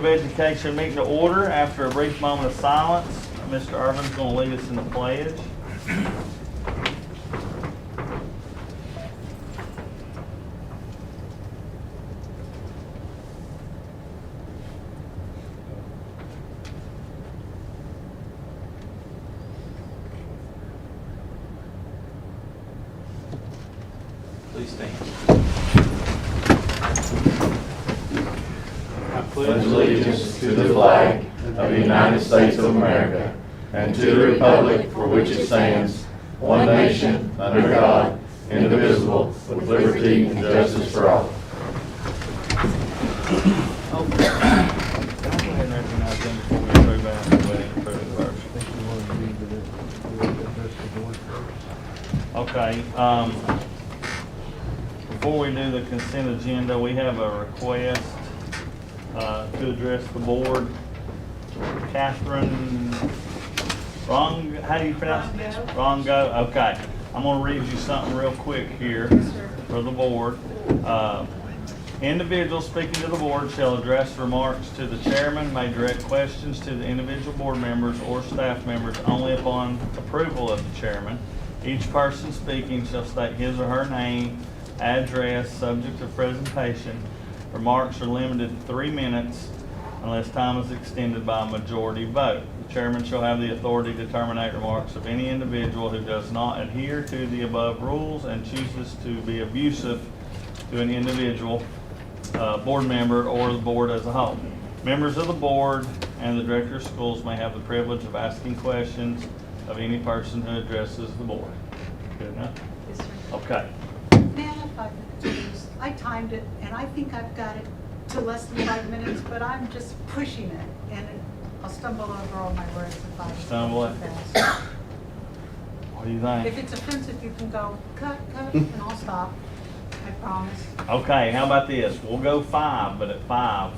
of Education meeting to order. After a brief moment of silence, Mr. Irvin's going to lead us in the pledge. Please stand. I pledge allegiance to the flag of the United States of America and to the republic for which it stands, one nation, under God, indivisible, with liberty and justice for all. Go ahead and recognize them before we approve after the wedding and approve the verse. Okay. Before we do the consent agenda, we have a request to address the board. Catherine how do you pronounce it? Rongo. Okay. I'm going to read you something real quick here for the board. Individuals speaking to the board shall address remarks to the chairman, may direct questions to the individual board members or staff members only upon approval of the chairman. Each person speaking shall state his or her name, address, subject of presentation. Remarks are limited to 3 minutes unless time is extended by a majority vote. The chairman shall have the authority to terminate remarks of any individual who does not adhere to the above rules and chooses to be abusive to an individual board member or the board as a whole. Members of the board and the director of schools may have the privilege of asking questions of any person who addresses the board. Good enough? Yes, sir. Okay. May I have 5 minutes, please? I timed it, and I think I've got it to less than 5 minutes, but I'm just pushing it, and I'll stumble over all my words if I Stumble it. too fast. What do you think? If it's offensive, you can go, cut, and I'll stop. I promise. Okay, how about this? We'll go 5, but at 5,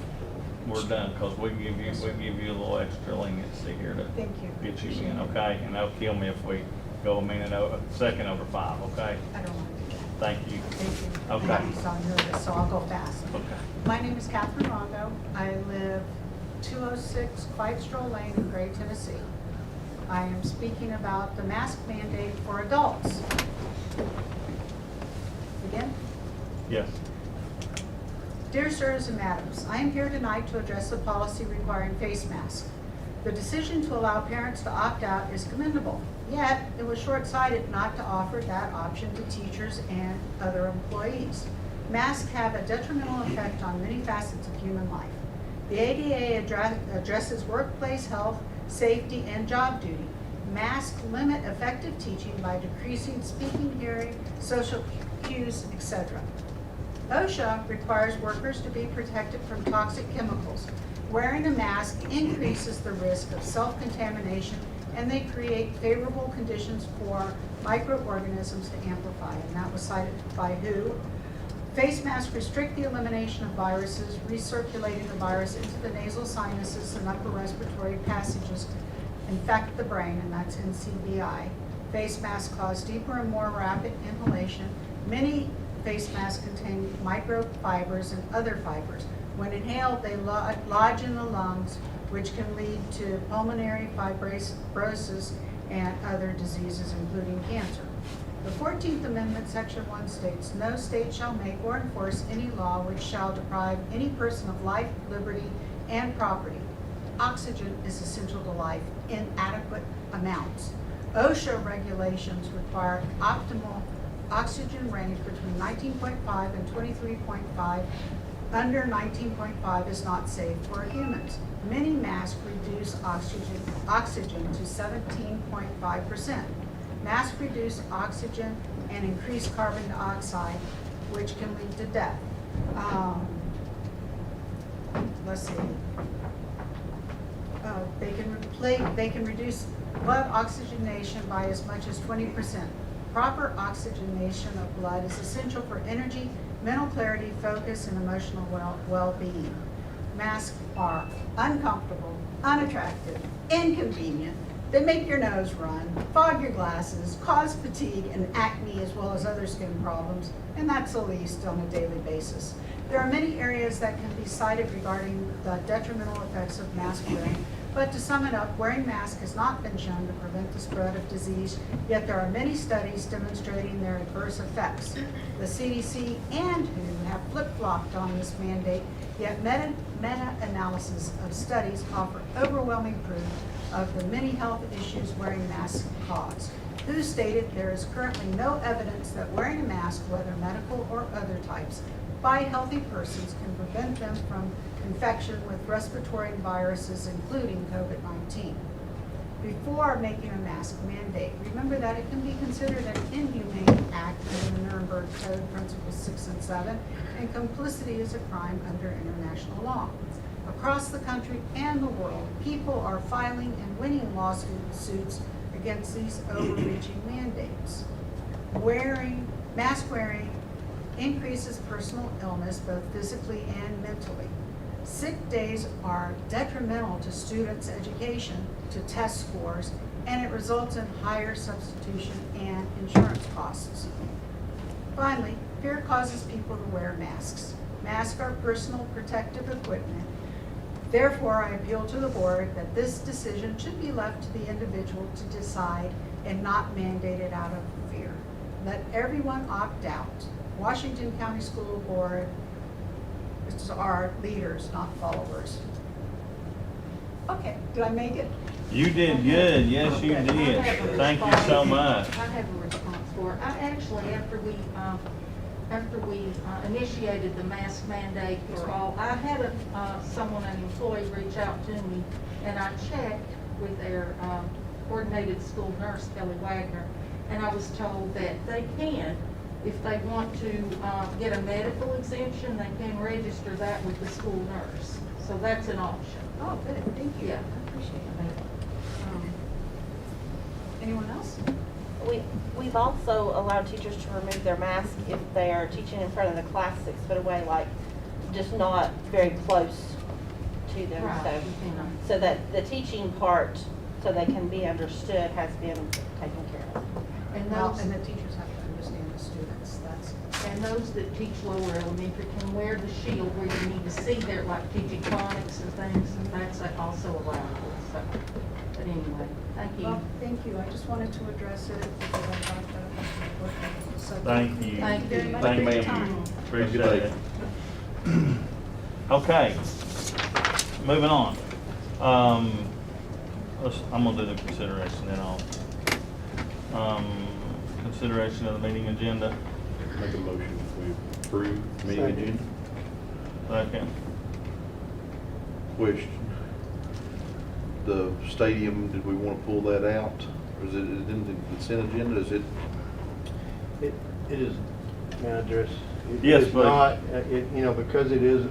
we're done, because we give you a little extra leniency here to Thank you. get you in, okay? And that'll kill me if we go a second over 5, okay? I don't want to do that. Thank you. Thank you. Okay. I know you saw nervous, so I'll go fast. Okay. My name is Catherine Rongo. I live 206 Hvac Lane in Gray, Tennessee. I am speaking about the mask mandate for adults. Again? Yes. Dear sirs and madams, I am here tonight to address the policy requiring face masks. The decision to allow parents to opt out is commendable, yet it was short-sighted not to offer that option to teachers and other employees. Masks have a detrimental effect on many facets of human life. The ADA addresses workplace health, safety, and job duty. Masks limit effective teaching by decreasing speaking, hearing, social cues, etc. OSHA requires workers to be protected from toxic chemicals. Wearing a mask increases the risk of self-contamination, and they create favorable conditions for microorganisms to amplify, and that was cited by WHO. Face masks restrict the elimination of viruses, recirculating the virus into the nasal sinuses and upper respiratory passages, infect the brain, and that's NCBI. Face masks cause deeper and more rapid inhalation. Many face masks contain microfibers and other fibers. When inhaled, they lodge in the lungs, which can lead to pulmonary fibrosis and other diseases, including cancer. The 14th Amendment, Section 1 states, no state shall make or enforce any law which shall deprive any person of life, liberty, and property. Oxygen is essential to life in adequate amounts. OSHA regulations require optimal oxygen range between 19.5 and 23.5. Under 19.5 is not safe for humans. Many masks reduce oxygen to 17.5%. Masks reduce oxygen and increase carbon dioxide, which can lead to death. Let's see. They can reduce blood oxygenation by as much as 20%. Proper oxygenation of blood is essential for energy, mental clarity, focus, and emotional well-being. Masks are uncomfortable, unattractive, inconvenient. They make your nose run, fog your glasses, cause fatigue and acne as well as other skin problems, and that's the least on a daily basis. There are many areas that can be cited regarding the detrimental effects of mask wearing, but to sum it up, wearing masks has not been shown to prevent the spread of disease, yet there are many studies demonstrating their adverse effects. The CDC and WHO have flip-flopped on this mandate, yet meta-analysis of studies offer overwhelming proof of the many health issues wearing masks cause. WHO stated there is currently no evidence that wearing a mask, whether medical or other types, by healthy persons can prevent them from infection with respiratory viruses, including COVID-19. Before making a mask mandate, remember that it can be considered an inhumane act under the Nuremberg Code Principles 6 and 7, and complicity is a crime under international law. Across the country and the world, people are filing and winning lawsuits against these overreaching mandates. Mask wearing increases personal illness, both physically and mentally. Sick days are detrimental to students' education, to test scores, and it results in higher substitution and insurance costs. Finally, fear causes people to wear masks. Masks are personal protective equipment. Therefore, I appeal to the board that this decision should be left to the individual to decide and not mandated out of fear. Let everyone opt out. Washington County School Board is our leaders, not followers. Okay, did I make it? You did good, yes, you did. Thank you so much. I have a response for it. I actually, after we initiated the mask mandate for all, I had an employee reach out to me, and I checked with their coordinated school nurse, Kelly Wagner, and I was told that they can, if they want to get a medical exemption, they can register that with the school nurse. So that's an option. Oh, good, thank you. Yeah. I appreciate that. Anyone else? We've also allowed teachers to remove their mask if they are teaching in front of the class 6 foot away, like just not very close to them. Right. So that the teaching part, so they can be understood, has been taken care of. And Well, those, and the teachers have to understand the students, that's. and those that teach lower elementary can wear the shield where you need to see their, like teaching phonics and things, and that's also allowable. So, but anyway, thank you. Well, thank you. I just wanted to address it because I thought that was important. So Thank you. Thank very you. much Thank for you, your ma'am. time. Appreciate it. Okay, moving on. I'm gonna do the consideration then I'll, consideration of the meeting agenda. Make a motion we approve meeting agenda. Second. Question. The stadium, did we want to pull that out? Or is it in the consent agenda? Is it? It is, may I address? Yes, It's please. not, because it is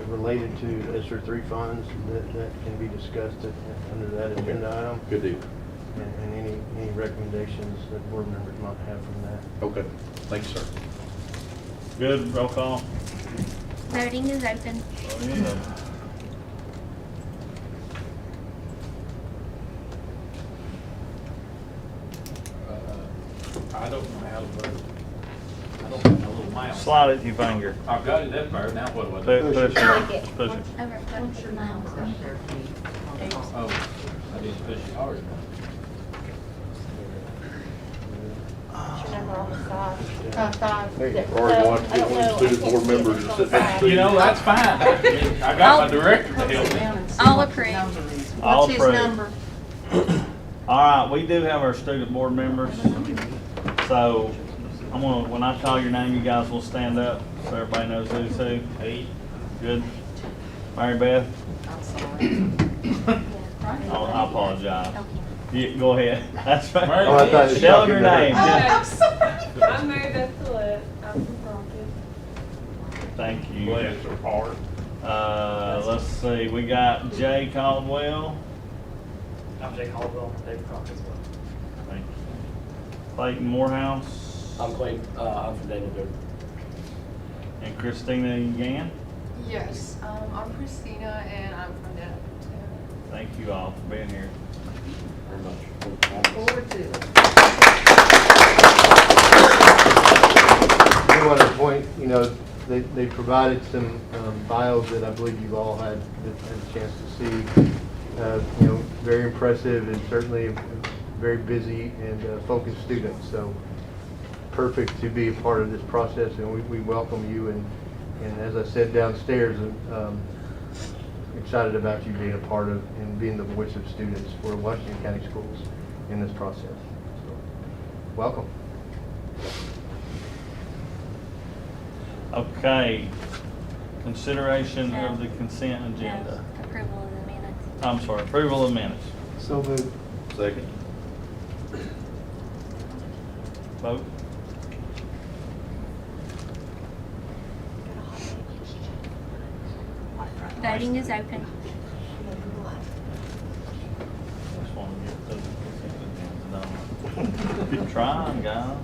related to ESSER 3 funds, that can be discussed under that agenda item. Good deal. And any recommendations that board members might have from that. Okay. Thanks, sir. Good, roll call. Voting is open. I don't know how to vote. I don't have a little mouse. Slide it with your finger. I've got it up there, now what do I do? Push Click it. it. Push it. Over, What's your mouse up there, Keith? Oh, I didn't push it hard enough. Your number on the side. 5. Hey, Rory, watch, I don't get one know. of the student board members to sit next to You know, that's fine. I got my director to help me. I'll approve. I'll What's his approve. number? All right, we do have our student board members, so I'm gonna, when I call your name, you guys will stand up, so everybody knows who's who. Hey. Good. Mary Beth, I'm sorry. I apologize. Go ahead. That's right. Mary Oh, I thought it was Tell talking your to her. name. I'm sorry. I'm Mary Beth Gillette. I'm from Crockett. Thank you. Bless her heart. Let's see, we got Jay Caldwell. I'm Jake Caldwell from David Crockett as well. Thank you. Clayton Morehouse. I'm Clayton, I'm from David Dirk. And Christina Yan. Yes, I'm Christina and I'm from Denver. Thank you all for being here. Very much. Forward to it. I do want to point, They provided some bios that I believe you've all had a chance to see. You know, very impressive and certainly a very busy and focused students. So perfect to be a part of this process, and we welcome you. And as I said downstairs, excited about you being a part of and being the voice of students for Washington County Schools in this process. So, welcome. Okay, consideration of the consent No, agenda. approval of the minutes. I'm sorry, approval of minutes. So moved. Second. Vote. Voting is open. Just want to get the consent agenda done. Trying, guys.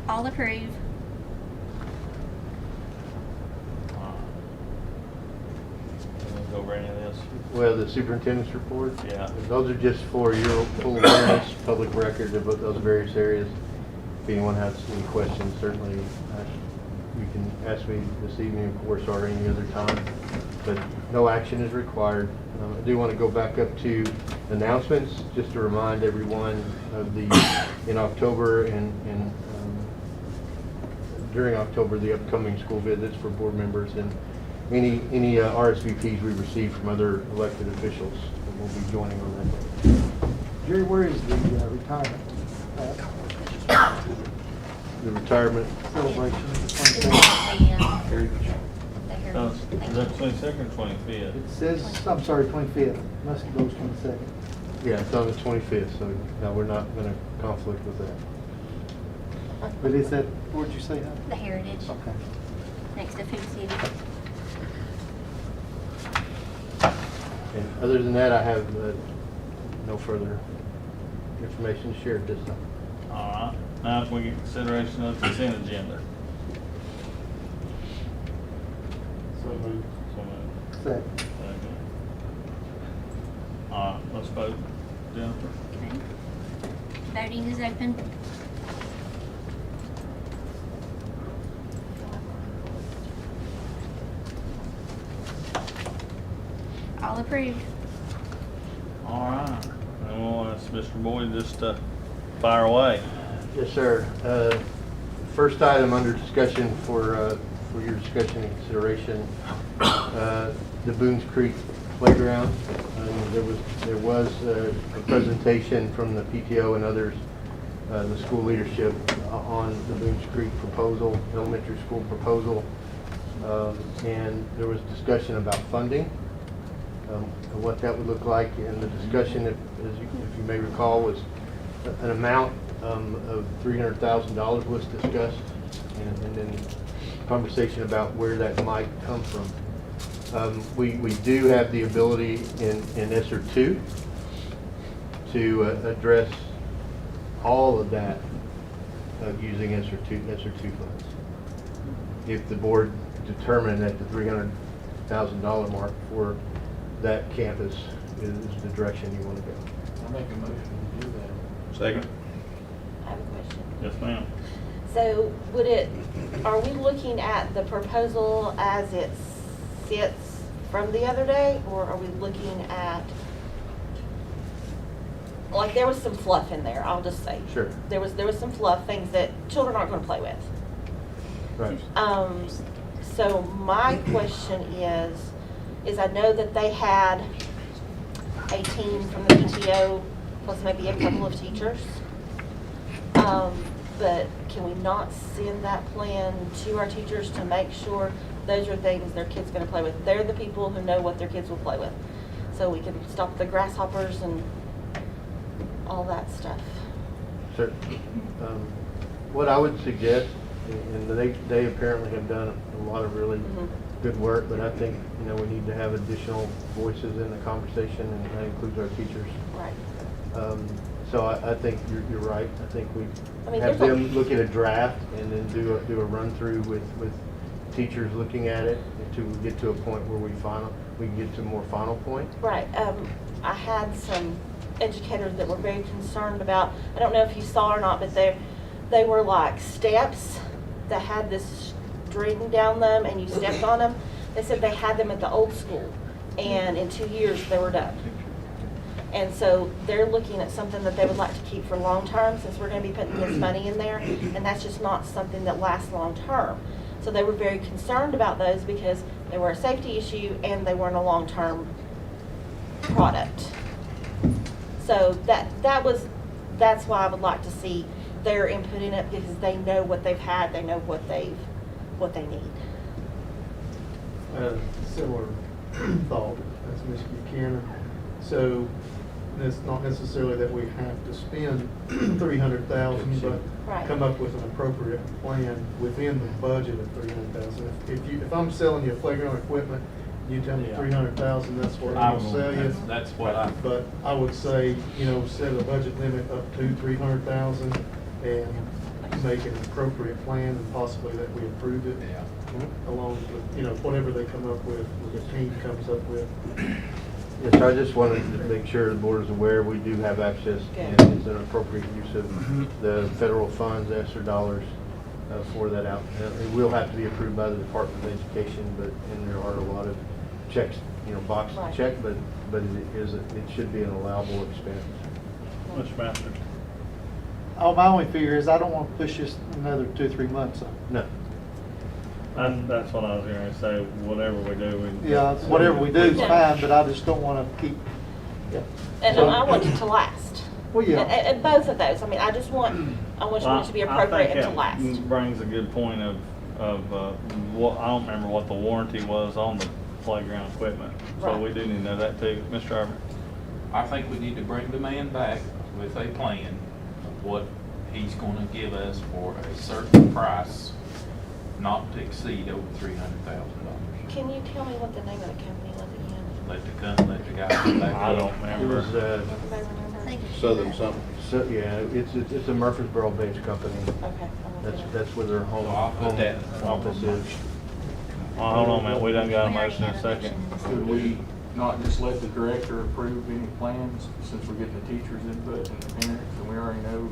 All approve. We'll go over any of this. Well, the superintendent's report? Yeah. Those are just for your full awareness, public record of those various areas. If anyone has any questions, certainly you can ask me this evening, of course, or any other time. But no action is required. I do want to go back up to announcements, just to remind everyone of in October and during October, the upcoming school visits for board members and any RSVPs we receive from other elected officials that will be joining on that day. Jerry, where is the retirement The retirement. celebration? Is The Is that 22nd or 25th? It says, I'm sorry, 25th. Must goes 22nd. Yeah, it's on the 25th, so no, we're not going to conflict with that. But is that, where'd you say that? The Heritage, Okay. next to Food City. And other than that, I have no further information to share at this time. All right. Now can we get consideration of the consent agenda? So moved. So moved. Second. Second. All right, let's vote. Jennifer? Okay. Voting is open. All approved. All right. And we'll ask Mr. Boyd just to fire away. Yes, sir. First item under discussion for your discussion and consideration, the Boone's Creek Playground. There was a presentation from the PTO and others, the school leadership on the Boone's Creek proposal, elementary school proposal. And there was discussion about funding, and what that would look like. And the discussion, if you may recall, was an amount of $300,000 was discussed, and then conversation about where that might come from. We do have the ability in ESSER 2 to address all of that using ESSER 2 funds. If the board determined that the $300,000 mark for that campus is the direction you want to go. I make a motion to do that. Second. I have a question. Yes, ma'am. So are we looking at the proposal as it sits from the other day, or are we looking at, like, there was some fluff in there, I'll just say. Sure. There was some fluff, things that children aren't gonna play with. Right. So my question is I know that they had a team from the PTO, plus maybe a couple of teachers. But can we not send that plan to our teachers to make sure those are things their kids gonna play with? They're the people who know what their kids will play with. So we can stop the grasshoppers and all that stuff. Certainly. What I would suggest, and they apparently have done a lot of really good work, but I think, we need to have additional voices in the conversation, and that includes our teachers. Right. So I think you're right. I think we have there's a- them look at a draft and then do a run through with teachers looking at it until we get to a point where we can get to a more final point. Right, I had some educators that were very concerned about, I don't know if you saw or not, but they were like steps that had this string down them and you stepped on them. They said they had them at the old school and in 2 years they were done. And so they're looking at something that they would like to keep for long term, since we're gonna be putting this money in there, and that's just not something that lasts long term. So they were very concerned about those because they were a safety issue and they weren't a long-term product. So that's why I would like to see their input in it, because they know what they've had, they know what they need. Similar thought as Ms. Buchanan. So it's not necessarily that we have to spend 300,000, but Right. come up with an appropriate plan within the budget of 300,000. If I'm selling you playground equipment, you tell me Yeah. 300,000, that's what I'm gonna sell you. That's what I. But I would say, set a budget limit up to 300,000 and make an appropriate plan, and possibly that we approve it. Along with, whatever they come up with, the team comes up with. Yes, I just wanted to make sure the board is aware we do have access, and Good. it's an appropriate use of the federal funds, ESSER dollars for that out. It will have to be approved by the Department of Education, and there are a lot of checks, boxes to Right. check, but it should be an allowable expense. Mr. Masters? Oh, my only fear is I don't want to push this another 2 or 3 months. No. That's what I was gonna say, whatever we do, we. Yeah, whatever we do is Yeah. fine, but I just don't want to keep, And So- I want it to last. well, yeah. And both of those, I mean, I want it to be appropriate and to last. I think that brings a good point of what, I don't remember what the warranty was on the playground equipment. So Right. we do need to know that too. Mr. Arbor? I think we need to bring the man back with a plan of what he's gonna give us for a certain price, not to exceed over $300,000. Can you tell me what the name of the company was again? Let the guy come back. I don't It remember. was, Everybody remember? I think it's Southern something. so, yeah, it's a Murfreesboro-based company. Okay. I'm looking at it. That's where their home So I'll put that office is. Well, hold on a minute, we done got a We already motion in a had a second. motion. Could we not just let the director approve any plans, since we're getting the teachers' input and the parents, and we already know?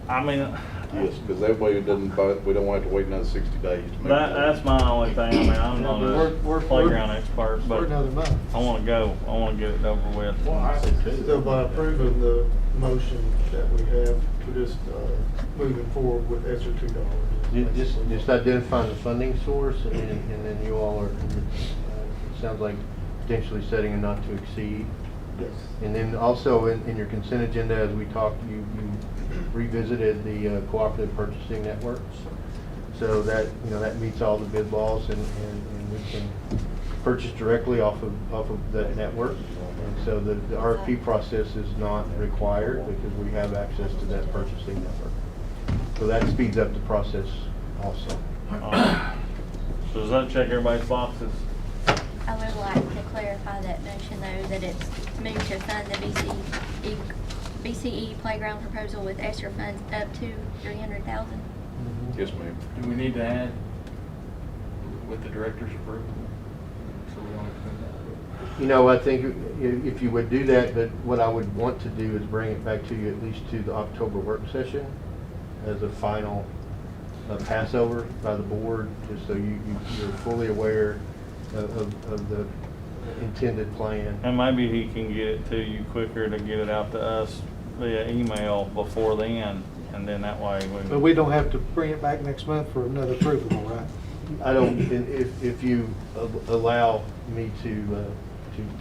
I mean, Yes, because that way it doesn't, we don't have to wait another 60 days to make. that's my only thing. I mean, I'm not We're- a playground expert, For but another month. I wanna go, I wanna get it over with. So by approving the motion that we have, we're just moving forward with extra $2. Just identifying the funding source, and then you all are, it sounds like potentially setting a not to exceed. Yes. And then also in your consent agenda, as we talked, you revisited the cooperative purchasing networks. So that, that meets all the bid laws, and we can purchase directly off of that network. And so the RFP process is not required because we have access to that purchasing network. So that speeds up the process also. So does that check everybody's boxes? I would like to clarify that motion though, that it's moved to fund the BCE playground proposal with ESSER funds up to 300,000. Yes, ma'am. Do we need to add with the director's approval? So we don't extend that? I think if you would do that, but what I would want to do is bring it back to you at least to the October work session as a final passover by the board, just so you're fully aware of the intended plan. And maybe he can get it to you quicker to get it out to us via email before then, and then that way But we don't have to bring it back next month for another approval, all right? I don't, if you allow me to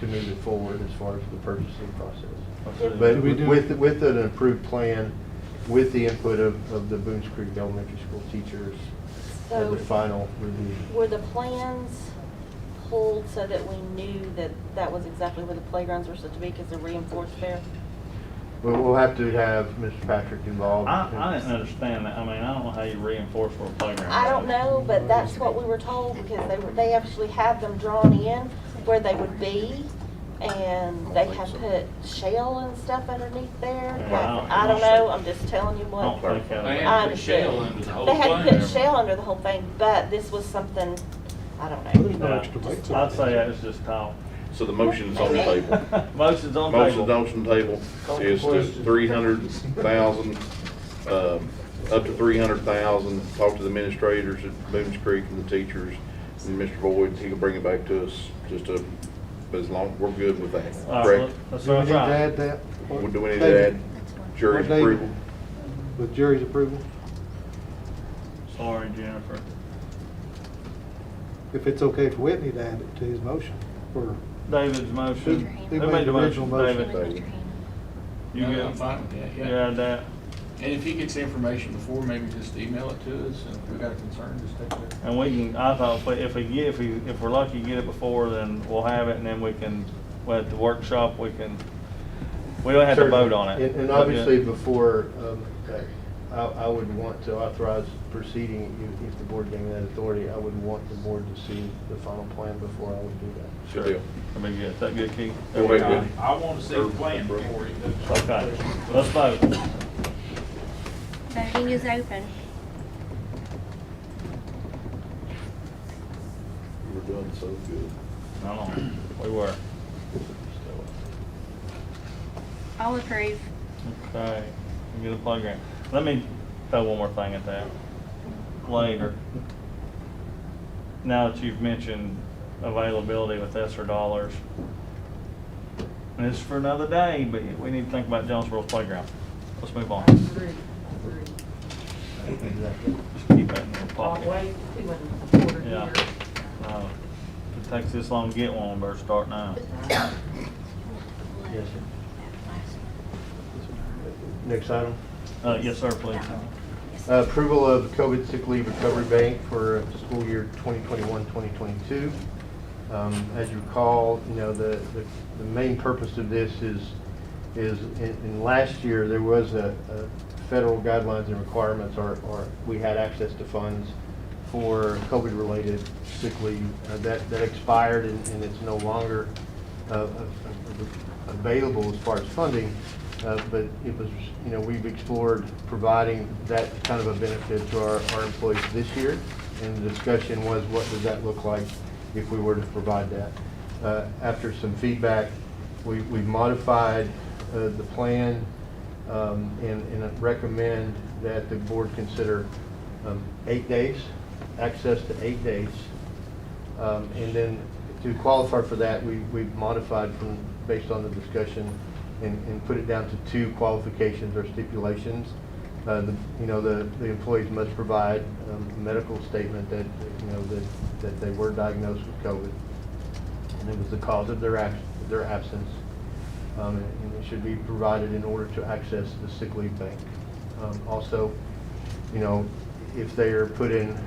move it forward as far as the purchasing process. But Do we do- with an approved plan, with the input of the Boones Creek Elementary School teachers as the final review. Were the plans pulled so that we knew that that was exactly where the playgrounds were supposed to be because they're reinforced there? We'll have to have Mr. Patrick involved. I didn't understand that. I mean, I don't know how you reinforce for a playground. I don't know, but that's what we were told because they actually had them drawn in where they would be. And they have put shell and stuff underneath there. Yeah, I don't know, I'm just telling you I what. don't think They that. I had to put shell understood. under the whole They had to thing. put shell under the whole thing, but this was something, I don't There's know. no extra weight to I'd it. say that's just talk. So the motion's on the table. Motion's on Motion's table. on the table Call the is to question. 300,000, up to 300,000. Talk to the administrators at Boone's Creek and the teachers, and Mr. Boyd, he can bring it back to us as long, we're good with that, All right, correct? that's Do we what need I'm to trying. add that? Do we need to David, add jury's What, David? approval? With jury's approval? Sorry, Jennifer. If it's okay for Whitney to add it to his motion, or David's motion. Who Who made the original motion? David. Raise your hand. You No, good? I'm fine with that, You yeah. add that? And if he gets information before, maybe just email it to us, and if we got a concern, just take it. And we can, I thought if we're lucky to get it before, then we'll have it, and then we can, well, at the workshop, we don't have to vote on it. And obviously, before, I would want to authorize proceeding, if the board gave me that authority, I would want the board to see the final plan before I would do that. Good deal. That'd be good. Is that good, Keith? Go ahead, I want to see the plan before he does. Okay, let's vote. Voting is open. We're doing so good. I don't know, we were. All approve. Okay, we get a playground. Let me throw one more thing at that. Later, now that you've mentioned availability with ESSER dollars, and it's for another day, but we need to think about Jonesboro's playground. Let's move on. Exactly. Just keep that in your pocket. Wait, we wouldn't afford it Yeah. here. No, if it takes this long to get one, we better start now. Yes, sir. Next item. Yes, sir, please. Approval of COVID sick leave recovery bank for school year 2021-2022. As you recall, the main purpose of this is in last year, there was a federal guidelines and requirements, or we had access to funds for COVID-related sick leave. That expired, and it's no longer available as far as funding. But it was, we've explored providing that kind of a benefit to our employees this year. And the discussion was, what does that look like if we were to provide that? After some feedback, we've modified the plan and recommend that the board consider 8 days, access to 8 days. And then to qualify for that, we've modified based on the discussion and put it down to 2 qualifications or stipulations. The employees must provide a medical statement that, that they were diagnosed with COVID, and it was the cause of their absence. And it should be provided in order to access the sick leave bank. Also, if they are put in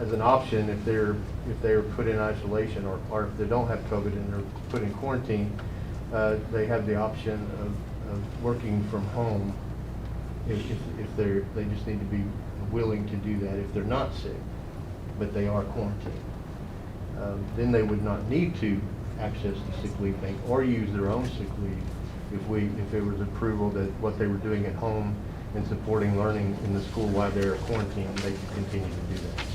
as an option, if they're put in isolation, or if they don't have COVID and they're put in quarantine, they have the option of working from home if they just need to be willing to do that if they're not sick, but they are quarantined. Then they would not need to access the sick leave bank or use their own sick leave if there was approval that what they were doing at home and supporting learning in the school while they're quarantined, they could continue to do that.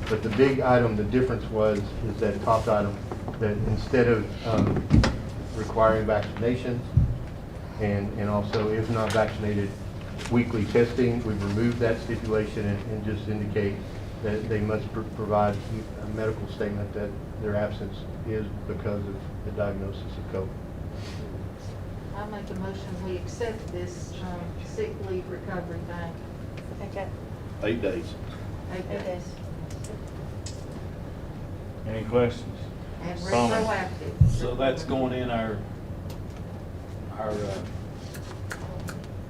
But the big item, the difference is that top item, that instead of requiring vaccinations and also, if not vaccinated, weekly testing, we've removed that stipulation and just indicate that they must provide a medical statement that their absence is because of the diagnosis of COVID. I make a motion, we accept this sick leave recovery bank. Okay. 8 days. 8 days. Any questions? And Comments? retroactive. So that's going in our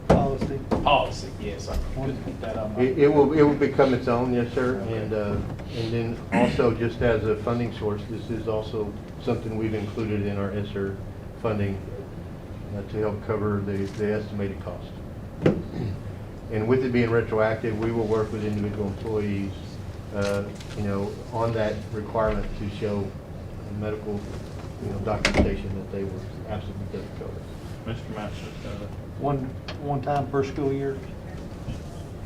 policy. policy, yes, I couldn't get that on my. It will become its own, yes, sir. And then also, just as a funding source, this is also something we've included in our ESSER funding to help cover the estimated cost. And with it being retroactive, we will work with individual employees, on that requirement to show medical, documentation that they were absent because of COVID. Mr. Masters, One time per school year?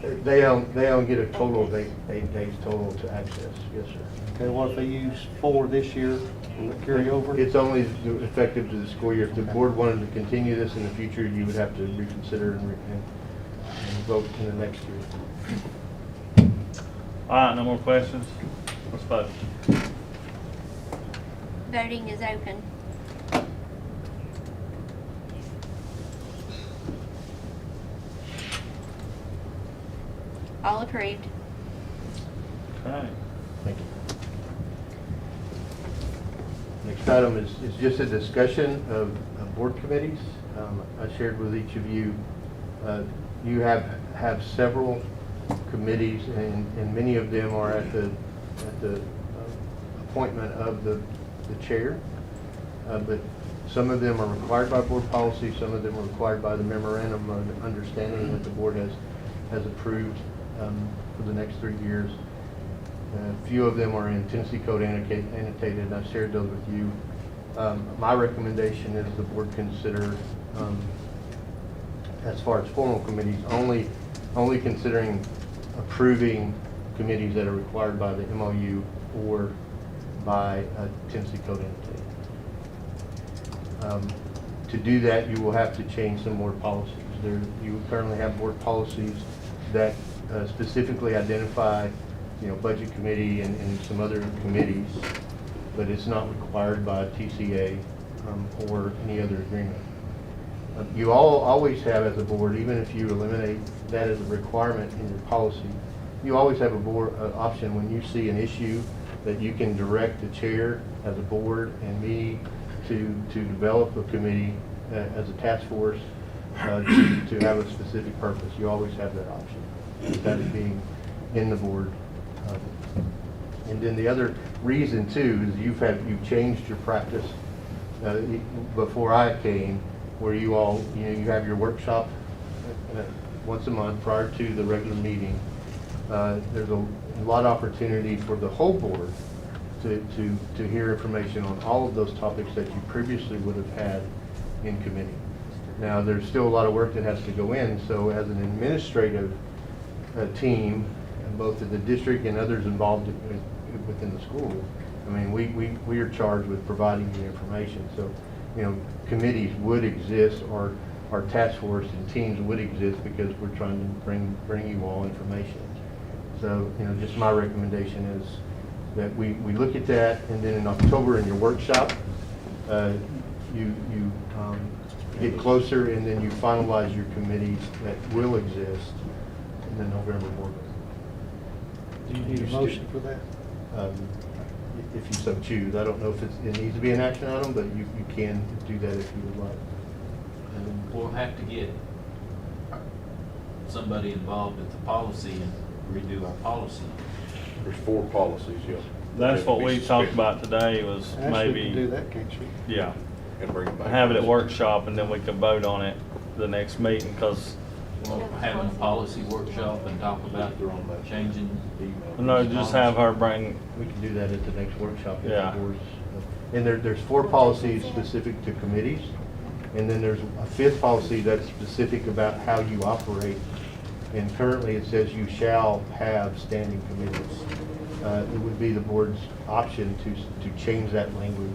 They don't get a total of 8 days total to access, yes, sir. Okay, what if they use 4 this year, will it carry over? It's only effective to the school year. If the board wanted to continue this in the future, you would have to reconsider and vote in the next year. All right, no more questions? Let's vote. Voting is open. All approved. Okay. Thank you. Next item is just a discussion of board committees. I shared with each of you, you have several committees, and many of them are at the appointment of the chair. But some of them are required by board policy, some of them are required by the memorandum of understanding that the board has approved for the next 3 years. A few of them are in Tennessee Code annotated, and I've shared those with you. My recommendation is the board consider, as far as formal committees, only considering approving committees that are required by the MOU or by Tennessee Code annotated. To do that, you will have to change some board policies. You currently have board policies that specifically identify, budget committee and some other committees, but it's not required by TCA or any other agreement. You always have as a board, even if you eliminate that as a requirement in your policy, you always have a board option when you see an issue that you can direct the chair as a board and me to develop a committee as a task force to have a specific purpose. You always have that option, that is being in the board. And then the other reason too is you've changed your practice before I came, where you have your workshop once a month prior to the regular meeting. There's a lot of opportunity for the whole board to hear information on all of those topics that you previously would have had in committee. Now, there's still a lot of work that has to go in, so as an administrative team, both at the district and others involved within the school, I mean, we are charged with providing the information. So, committees would exist, or our task force and teams would exist because we're trying to bring you all information. So, just my recommendation is that we look at that, and then in October in your workshop, you get closer, and then you finalize your committees that will exist in the November board meeting. Do you need a motion for that? If you so choose. I don't know if it needs to be an action item, but you can do that if you would like. We'll have to get somebody involved with the policy and redo our policy. There's 4 policies, yes. That's what we talked about today, was Ashley maybe, can do that, can't she? yeah, And bring it back. have it at workshop, and then we can vote on it the next meeting, because, Having a policy workshop and talk about changing. no, just have her bring, We can do that at the next workshop. If Yeah. the board's, and there's 4 policies specific to committees, and then there's a 5th policy that's specific about how you operate. And currently it says you shall have standing committees. It would be the board's option to change that language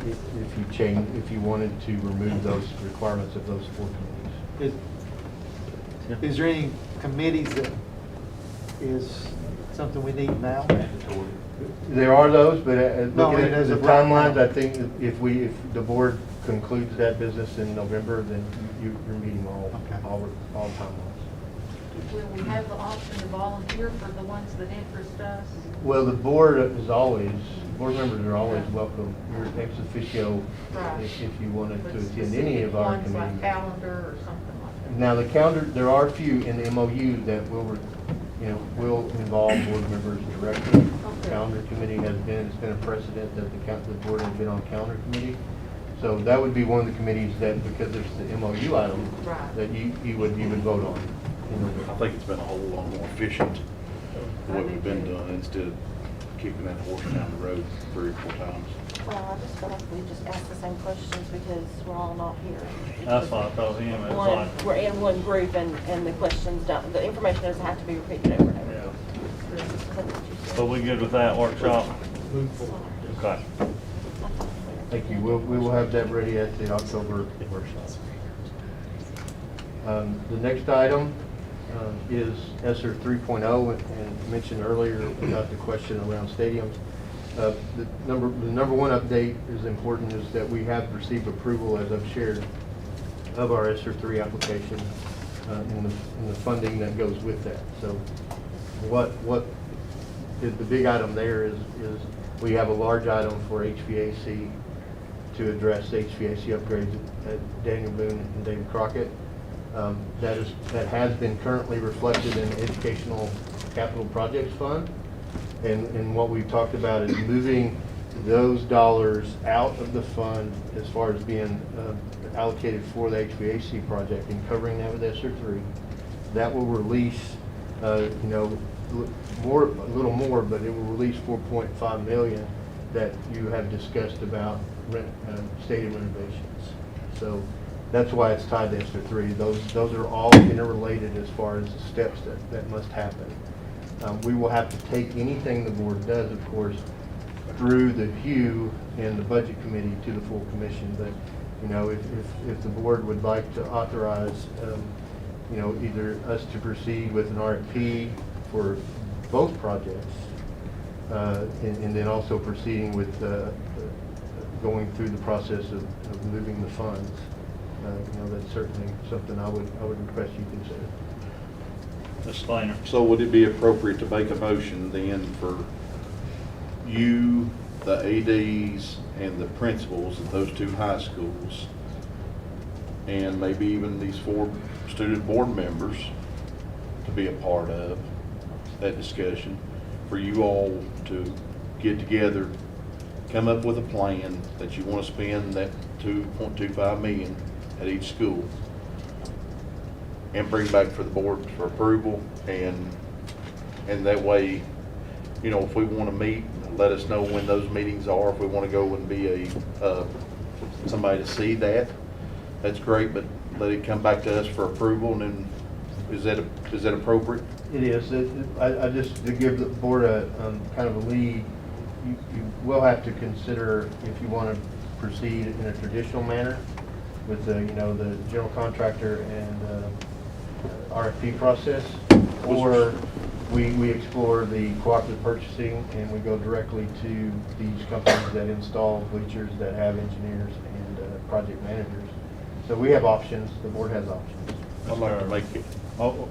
if you wanted to remove those requirements of those 4 committees. Is there any committees that is something we need now? There are those, but No, looking it at is the a right timelines, now. I think if the board concludes that business in November, then you're meeting all timelines. Will we have the option to volunteer for the ones that interest us? Well, the board members are always welcome. You're ex officio Right. if you wanted to With attend any of our specific ones like committees. calendar or something like that? Now, the calendar, there are a few in the MOU that will involve board members directly. Okay. Calendar committee it's been a precedent that the board has been on calendar committee. So that would be one of the committees that, because there's the MOU item, Right. that you would vote on. I think it's been a whole lot more efficient the way we've been doing, instead of kicking that horse down the road 3 or 4 times. Well, I just feel like we just ask the same questions because we're all not here. That's what I told him, it was like, We're in one group and the questions don't, the information doesn't have to be repeated over and over. yeah. That's what you said. So we good with that workshop? Move forward. Okay. Thank you. We will have that ready at the October workshop. The next item is ESSER 3.0, and mentioned earlier about the question around stadiums. The number one update is important, is that we have received approval, as I've shared, of our ESSER 3 application in the funding that goes with that. So the big item there is we have a large item for HVAC to address HVAC upgrades at Daniel Boone and David Crockett. That has been currently reflected in the Educational Capital Projects Fund. And what we've talked about is moving those dollars out of the fund as far as being allocated for the HVAC project and covering that with ESSER 3. That will release, a little more, but it will release $4.5 million that you have discussed about stadium renovations. So that's why it's tied to ESSER 3. Those are all interrelated as far as the steps that must happen. We will have to take anything the board does, of course, through the HUE and the budget committee to the full commission. But if the board would like to authorize, either us to proceed with an RFP for both projects, and then also proceeding with going through the process of moving the funds, that's certainly something I would request you consider. Explainer. So would it be appropriate to make a motion then for you, the ADs, and the principals at those 2 high schools, and maybe even these 4 student board members to be a part of that discussion, for you all to get together, come up with a plan that you want to spend that $2.25 million at each school, and bring back for the board for approval, and that way, if we want to meet, let us know when those meetings are. If we want to go and be somebody to see that's great, but let it come back to us for approval, and then is that appropriate? It is. I just, to give the board a kind of a lead, you will have to consider if you want to proceed in a traditional manner with the general contractor and RFP process, or we explore the cooperative purchasing and we go directly to these companies that install bleachers, that have engineers and project managers. So we have options. The board has options. I'd like to make it. Oh,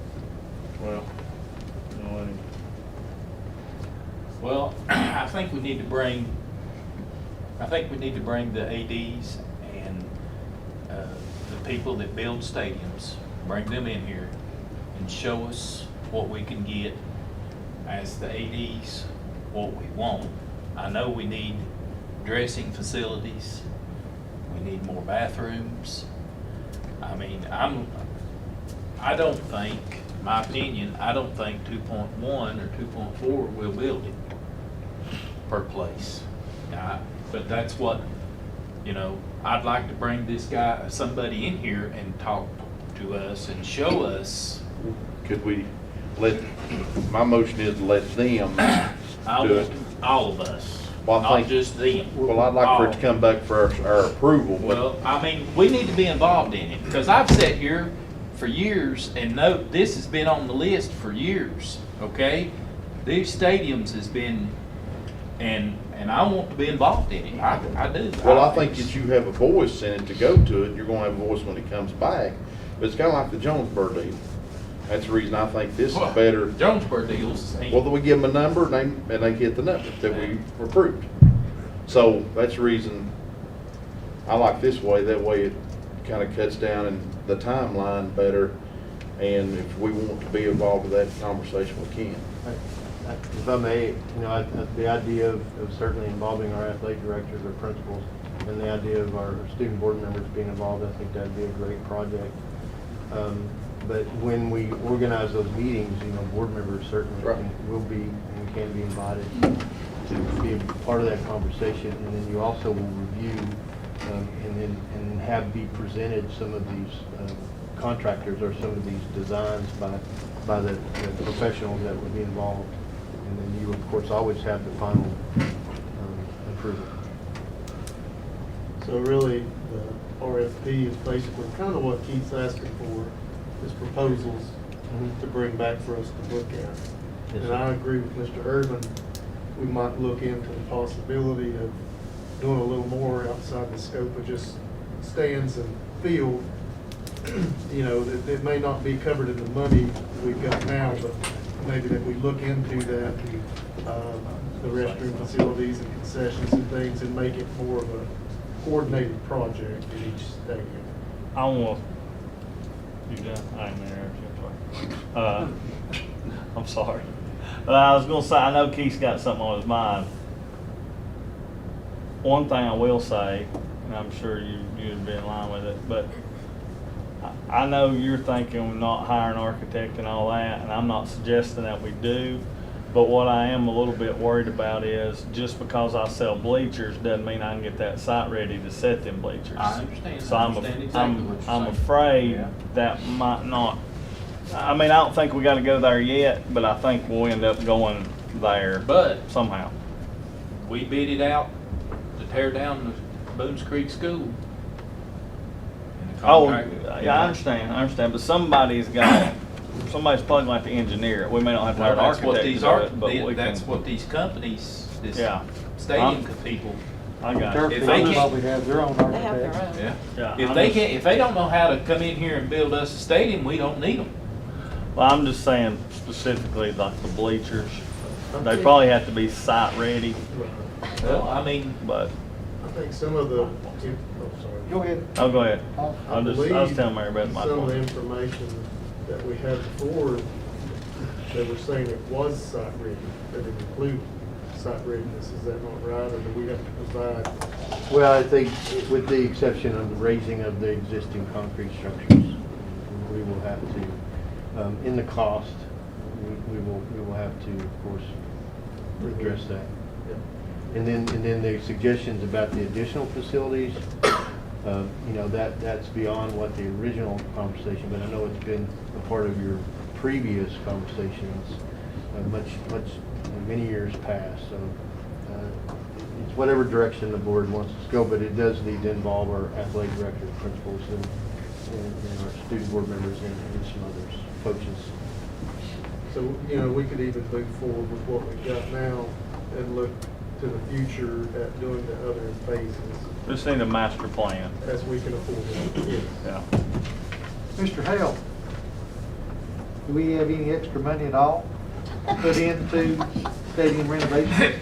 Well, I think we need to bring the ADs and the people that build stadiums, bring them in here and show us what we can get as the ADs, what we want. I know we need dressing facilities, we need more bathrooms. I don't think, my opinion, I don't think 2.1 or 2.4 will build it per place. But that's what, I'd like to bring somebody in here and talk to us and show us. Could we my motion is to let them I do want it. all of us, Well, I not think- just them. Well, I'd like for it to come back for our approval, but Well, we need to be involved in it, because I've sat here for years and know this has been on the list for years, okay? These stadiums has been, and I want to be involved in it, I do. well, I think that you have a voice in it to go to it. You're going to have a voice when it comes back. But it's kind of like the Jonesboro deal. That's the reason I think this is better. Jonesboro deals. Well, we give them a number and they get the number that we approved. So that's the reason I like this way. That way it kind of cuts down in the timeline better. And if we want to be involved with that conversation, we can. If I may, the idea of certainly involving our athletic directors or principals, and the idea of our student board members being involved, I think that'd be a great project. But when we organize those meetings, board members certainly will be and can be invited. to be a part of that conversation, and then you also will review and have be presented some of these contractors or some of these designs by the professionals that would be involved. And then you, of course, always have the final approval. So really, the RFP is basically kind of what Keith's asking for, is proposals to bring back for us to look at. Yes, And sir. I agree with Mr. Urban, we might look into the possibility of doing a little more outside the scope of just stands and field. You know, it may not be covered in the money we've got now, but maybe that we look into that, the restroom facilities and concessions and things, and make it more of a coordinated project in each stadium. I want, you done? I ain't there, I'm sorry. I'm sorry. I was gonna say, I know Keith's got something on his mind. One thing I will say, and I'm sure you'd be in line with it, but I know you're thinking of not hire an architect and all that, and I'm not suggesting that we do. But what I am a little bit worried about is just because I sell bleachers doesn't mean I can get that site ready to set them bleachers. I understand. So I understand exactly what you're I'm saying. afraid Yeah. that might not, I mean, I don't think we gotta go there yet, but I think we'll end up going there But somehow. we bid it out to tear down the Boone's Creek School. And the Oh, contract- yeah, I understand, but somebody's probably going to have to engineer it. We may not have to hire an Well, that's what architect to these do are, it, but we that's can. what these companies, this Yeah. stadium people. I got Turf it. If they Field can't- probably have their own They have their architect. own. Yeah. Yeah, If I'm they just- can't, if they don't know how to come in here and build us a stadium, we don't need them. Well, I'm just saying specifically like the bleachers. They probably have to be site ready, Well, I mean, but, I think some of the, Go ahead. oh, go ahead. I I was believe telling Mary Beth my some of the point. information that we had before, they were saying it was site ready, that it included site readiness. Is that not right, or do we have to provide? Well, I think with the exception of the raising of the existing concrete structures, we will have to, in the cost, we will have to, of course, address that. And then the suggestions about the additional facilities, you know, that's beyond what the original conversation, but I know it's been a part of your previous conversations, many years past. So it's whatever direction the board wants us to go, but it does need to involve our athletic director, principals, and our student board members and some others, coaches. So, you know, we could even move forward with what we've got now and look to the future at doing the other phases Just need a master plan. as we can afford it. Yes. Yeah. Mr. Hale, do we have any extra money at all to put into stadium renovation?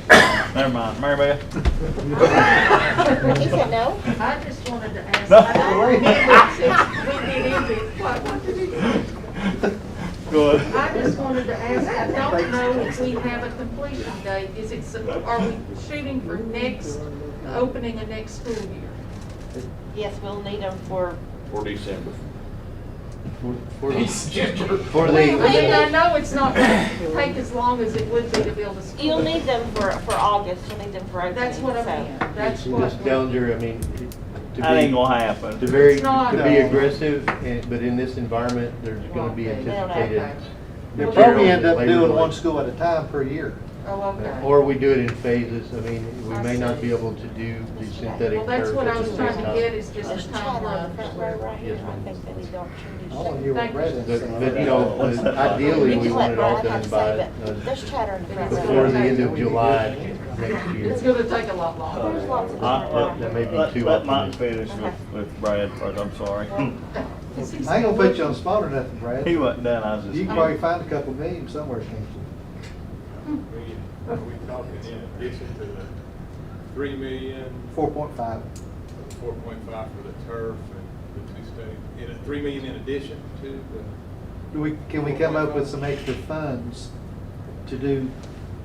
Never mind. Mary Beth? He said no. I just wanted to ask, No. I know since we get into it, what did he say? Go ahead. I just wanted to ask, I don't know if we have a completion date. Is it, are we shooting for next, opening of next school year? Yes, we'll need them for, For December. For I the, mean, I know it's not gonna take as long as it would be to build a school. you'll need them for August, you'll need them for opening. That's what I so. meant. That's Ms. what. Dellinger, I mean, That ain't to gonna happen. be, It's not. to be aggressive, but in this environment, there's gonna be They don't have anticipated. to. We'll materials probably end and up labor doing one delays. school at a time per year. Oh, okay. Or we do it in phases. I mean, we I may not see. be able to do the synthetic Well, that's turf what I at was the trying same to time. get, is just There's a chatter on the timeline. front row right here, Yes, I ma'am. think they need the opportunity to I want to share. hear what Thank you. Brad has to But, say. you know, ideally, You we can want let it all Brad have done to by, say, but there's chatter in the front It's row. before the end of July next year. It's gonna take a lot longer. There's lots of That may be too Let Mike optimistic. finish with Brad first, I'm sorry. I ain't gonna put you on the spot or nothing, Brad. He wasn't done, I was just. You can probably find a couple million somewhere, can't you? Are we talking in addition to the 3 million, 4.5. 4.5 for the turf and the two stadiums? In a 3 million in addition to the? Can we come up with some extra funds to do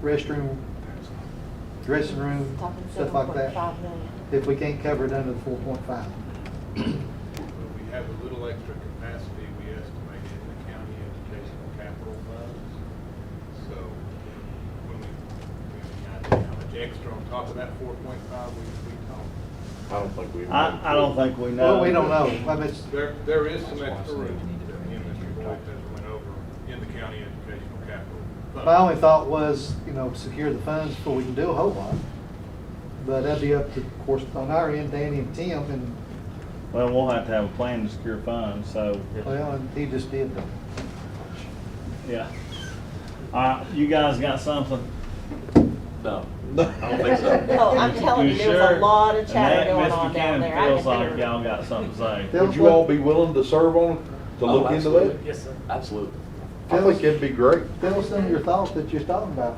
restroom, dressing room, Talking stuff like that? 7.5 million. If we can't cover it under the 4.5. Well, we have a little extra capacity, we estimate in the county educational capital funds. So when we have how much extra on top of that 4.5 we talked. I don't think we. I don't think we know. Well, we don't know. I mean, There is some extra room in this report that went over in the county educational capital. my only thought was, secure the funds before we can do a whole lot. But that'd be up to, of course, on our end, Danny and Tim, and, Well, we'll have to have a plan to secure funds, so, well, and he just did that. yeah. All right, you guys got something? No, I don't think so. No, I'm telling you, there was sure? a lot of chatter And that going on down there. I Mr. Buchanan feels had like better- y'all got something to say. Would you all be willing to serve on, to Oh, look into absolutely. that? Yes, sir. Absolutely. I think it'd be great. Tell us some of your thoughts that you're talking about.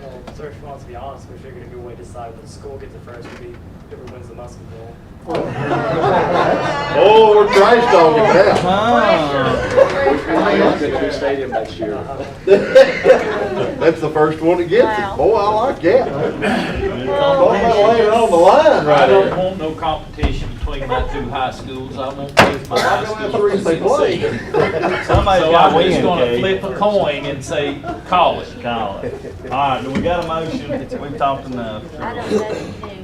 Well, sir, if you want to be honest, we figured a good way to decide when the school gets it first would be whoever wins the musket ball. Oh, we're trash talking now. I think it's a new stadium next year. That's the first one that gets Wow. it. Boy, I like that. Oh, Don't let lay it on the line I right don't there. want no competition between my two high schools. I want both my high Well, schools. that's the reason they play. Somebody's So got I'm just win, gonna Kate. flip a coin and say, call it. Call it. All right, do we got a motion? We've talked enough. I don't know if you do.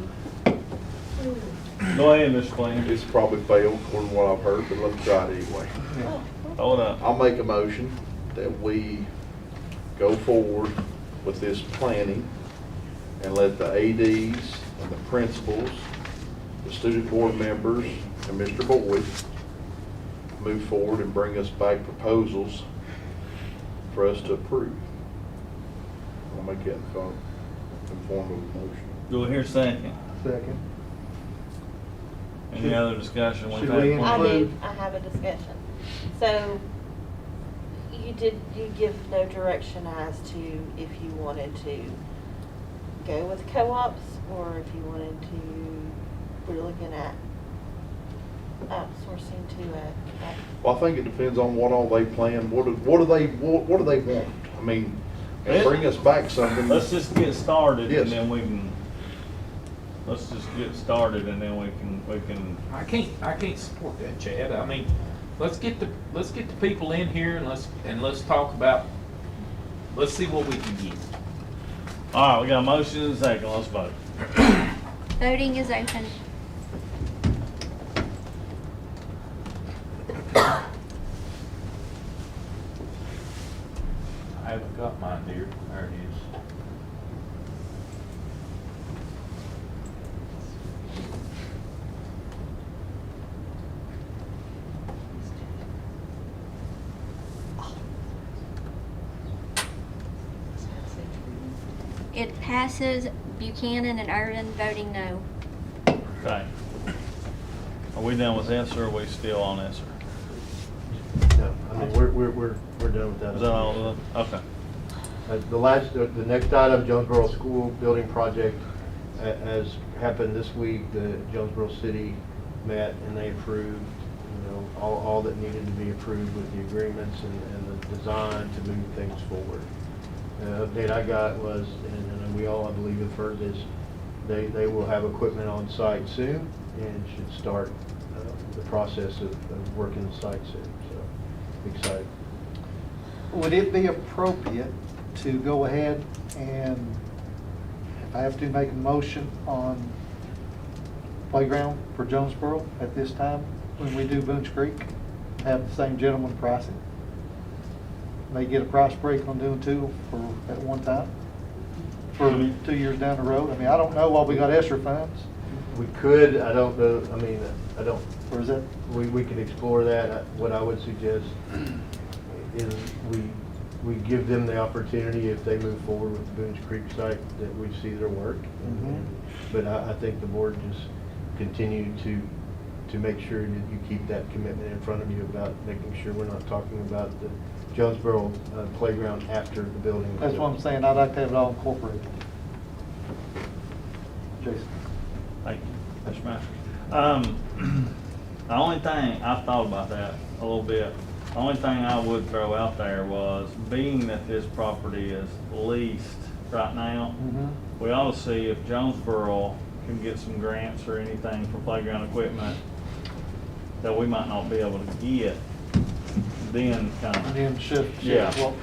Go ahead, Mr. Flynn. It's probably failed according to what I've heard, but let's try it anyway. Hold up. I'll make a motion that we go forward with this planning and let the ADs and the principals, the student board members, and Mr. Boyd move forward and bring us back proposals for us to approve. I'll make that in form of a motion. Do we hear a second? Second. Any other discussion? We've Should had we plenty. I include- I have a discussion. So, you give no direction as to if you wanted to go with co-ops or if you wanted to, we're looking at outsourcing to a. Well, I think it depends on what all they plan, what do they want? I mean, and bring us back something. Let's just get started Yes. and then we can, let's just get started and then we can, I can't support that, Chad. I mean, let's get the people in here and let's talk about, let's see what we can get. all right, we got a motion and a second, let's vote. Voting is open. I haven't got mine, dear. There it is. It passes Buchanan and Irvin voting no. Okay. Are we done with this or are we still on this? No, I mean, we're done with that. Is that all of it? Okay. The next item, Jonesboro School Building Project, as happened this week, the Jonesboro City met and they approved, all that needed to be approved with the agreements and the design to move things forward. The update I got was, and we all, I believe, have heard this, they will have equipment on site soon and should start the process of working the site soon, so excited. Would it be appropriate to go ahead and, if I have to, make a motion on playground for Jonesboro at this time, when we do Boone's Creek, have the same gentleman pricing? May get a price break on doing two at one time, for 2 years down the road. I mean, I don't know while we got ESSER funds, We could, I don't know, I don't, or is that? we could explore that. What I would suggest is we give them the opportunity, if they move forward with the Boone's Creek site, that we see their work. But I think the board just continue to make sure that you keep that commitment in front of you about making sure we're not talking about the Jonesboro playground after the building. That's what I'm saying, I'd like to have it all incorporated. Jason? Thank you, Mr. Masters. The only thing, I've thought about that a little bit. The only thing I would throw out there was, being that this property is leased right now, we ought to see if Jonesboro can get some grants or anything for playground equipment that we might not be able to get, then kind And of. then shift. Yeah. Well,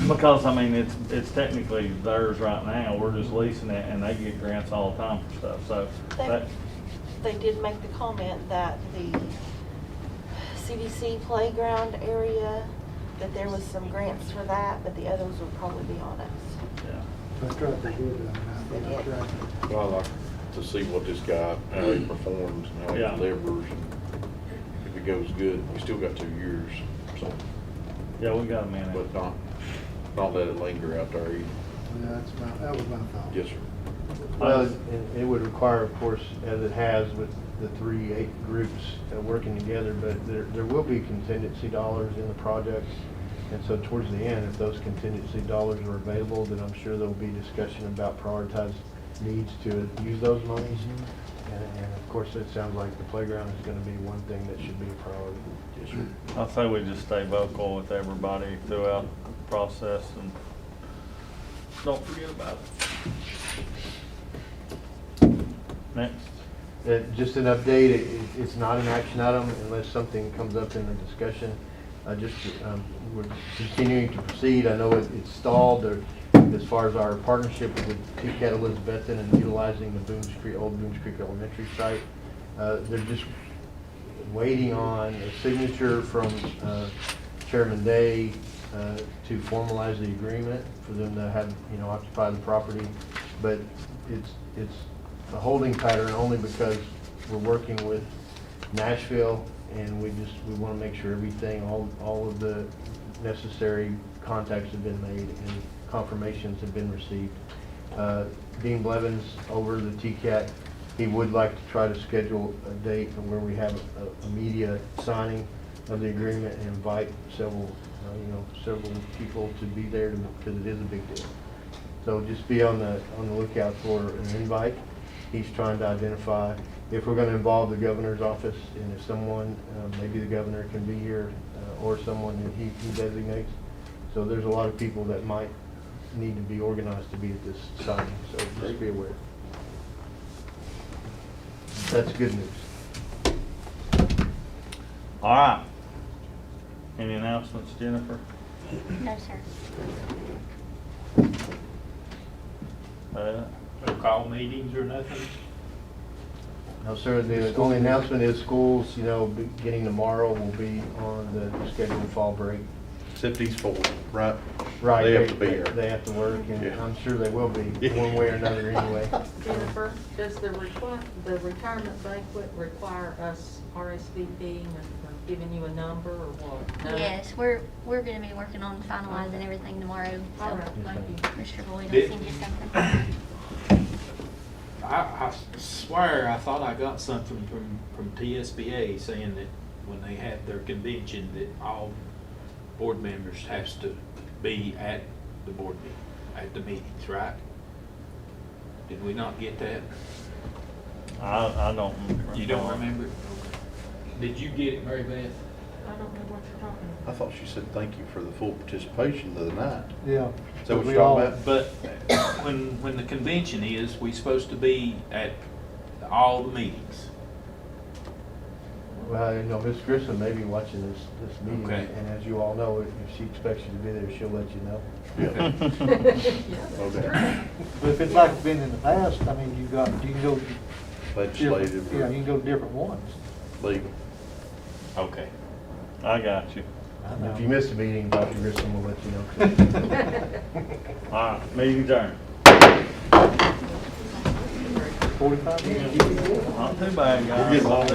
Because, I mean, it's technically theirs right now, we're just leasing it, and they get grants all the time for stuff, so that, They did make the comment that the CDC playground area, that there was some grants for that, but the others would probably be on us. yeah. That's right, they did, that's right. Well, I like to see what this guy, how he performs and how he Yeah. delivers. And if it goes good, we still got 2 years, so, Yeah, we got a minute. but not let it linger out there either. Yeah, that was my thought. Yes, sir. Well, it would require, of course, as it has with the 3 groups working together, but there will be contingency dollars in the project. And so towards the end, if those contingency dollars are available, then I'm sure there'll be discussion about prioritized needs to use those monies. And of course, it sounds like the playground is gonna be one thing that should be a priority. Yes, sir. I say we just stay vocal with everybody throughout the process and don't forget about it. Next. Just an update, it's not an action item unless something comes up in the discussion. We're continuing to proceed. I know it's stalled as far as our partnership with TCAT Elizabethton and utilizing the old Boones Creek Elementary site. They're just waiting on a signature from Chairman Day to formalize the agreement for them to have, occupy the property. But it's a holding pattern only because we're working with Nashville, and we want to make sure everything, all of the necessary contacts have been made and confirmations have been received. Dean Blevins over the TCAT, he would like to try to schedule a date where we have a media signing of the agreement and invite several people to be there because it is a big deal. So just be on the lookout for an invite. He's trying to identify if we're going to involve the governor's office, and if someone, maybe the governor can be here, or someone that he designates. So there's a lot of people that might need to be organized to be at this signing, so just be aware. That's good news. All right. Any announcements, Jennifer? No, sir. No call meetings or nothing? No, sir, the only announcement is schools, beginning tomorrow will be on the scheduled fall break. Except these 4, right? Right. They have to be here. They have to work, and Yeah. I'm sure they will be, one way or another anyway. Jennifer, does the retirement banquet require us RSVPing or giving you a number or what? No? Yes, we're gonna be working on finalizing everything tomorrow, so All right, thank you. Mr. Boyd will Did- send you something. I swear I thought I got something from TSBA saying that when they have their convention that all board members has to be at the board meeting, at the meetings, right? Did we not get that? I don't remember. You don't remember? Did you get it, Mary Beth? I don't know what you're talking I thought she said thank you for the full participation the other night. Yeah. Is that what We you're all- talking about? But when the convention is, we supposed to be at all the meetings. Well, Ms. Grissom may be watching this meeting, Okay. and as you all know, if she expects you to be there, she'll let you know. Okay. But if it's like it's been in the past, I mean, you can go. Legislative. Yeah, you can go to different ones. Legal. Okay. I got you. If you miss a meeting, Dr. Grissom will let you know. All right, meeting adjourned. 45 minutes. Not too bad, guys. We're getting along.